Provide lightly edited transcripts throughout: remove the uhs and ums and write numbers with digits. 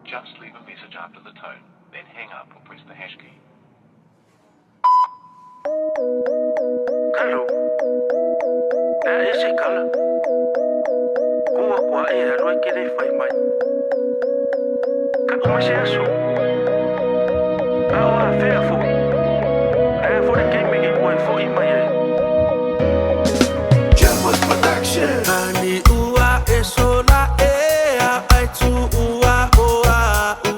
Just leave a message after the tone, then hang up or press the hash key. Hello. Is it color? Kuwa ano kini fay mai. Ka umasyaso. Awa fearful. For the game make it boy for in my head. JamBoyz production. Ani uwa esola ai tu uwa oa u.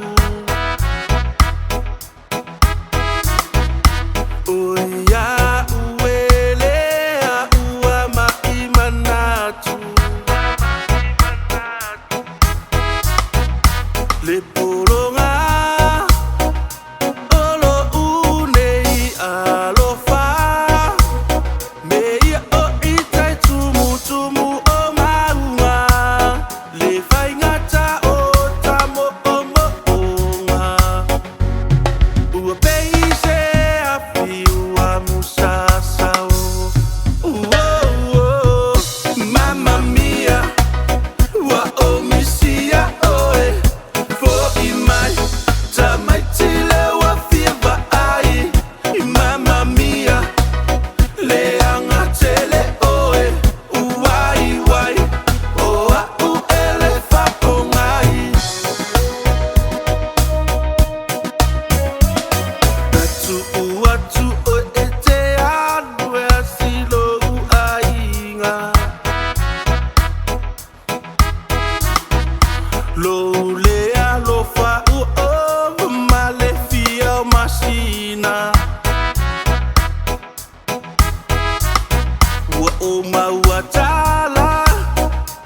Uya uele uwa maimanatu. Le polonga olo unei alofa. Meia o itai tumu o maunga. Le fai ngata o tamo o moonga. Ua peise afi ua musasao. Mamma mia, ua o misia oe. Fo imai, tamai tile ua fieva ai. Mamma mia, le angatele oe. Uai wai, oa u ele fapongai. Atu uatu o ete anu e asilo uainga. Lo lea lo fa u o male fia o masina. Wa o mauatala,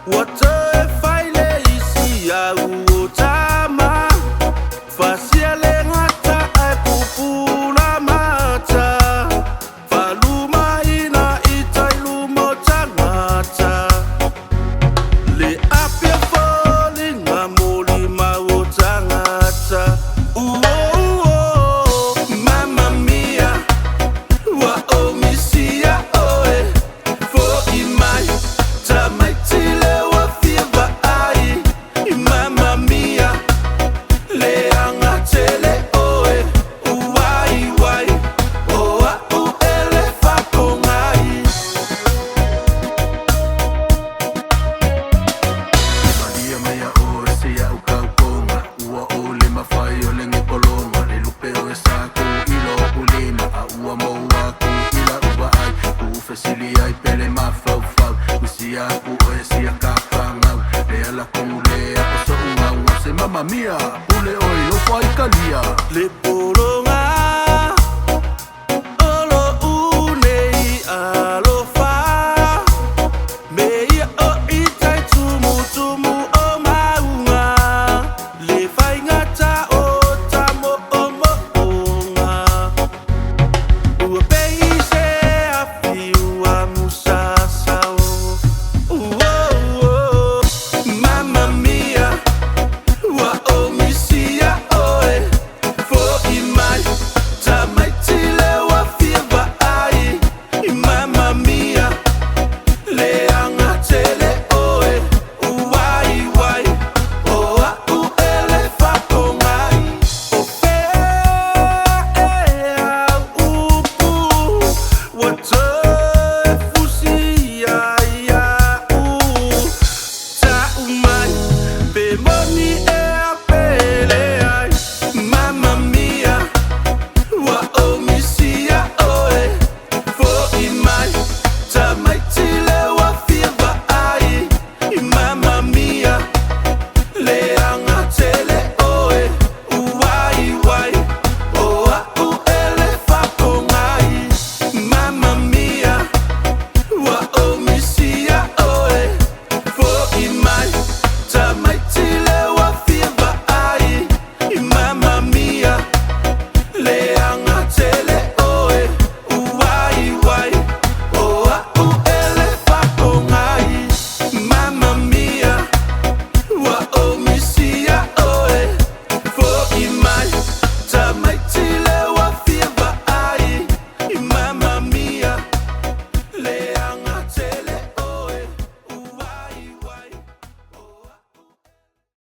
wata e faile isi a uotama. Fasia le ngata ai pupula mata. Faluma ina itai lumo tangata. Le apia foli nga moli mau tangata. Mamma mia, wa o misia oe. Fo imai, tamai tile wa fieva ai. Mamma mia, le angatele oe. Uai wai, oa u ele fapongai. Maria mea o sea o kaukonga. Ua o le mawhai o le ngipolonga. Le lupe o e saku ilo ulima. A ua moua ku ila ua ai. Ku fesili ai pele mawhauwhau. Usia ku o e sia kapangau. Le ala ku lea o so ungau. Se mamma mia, ule oi lo fai kalia. Le polonga olo unei alofa. Meia o itai tumu o maunga. Le fai ngata o tamo o moonga. Ua peise afi ua musasao. Mamma mia, ua o misia oe. Fo imai, tamai tile ua fieva ai. Mamma mia, le angatele oe. Uai wai, oa u ele fapongai. O fea upu, wata e fusia ia u. Ta umai, pe moni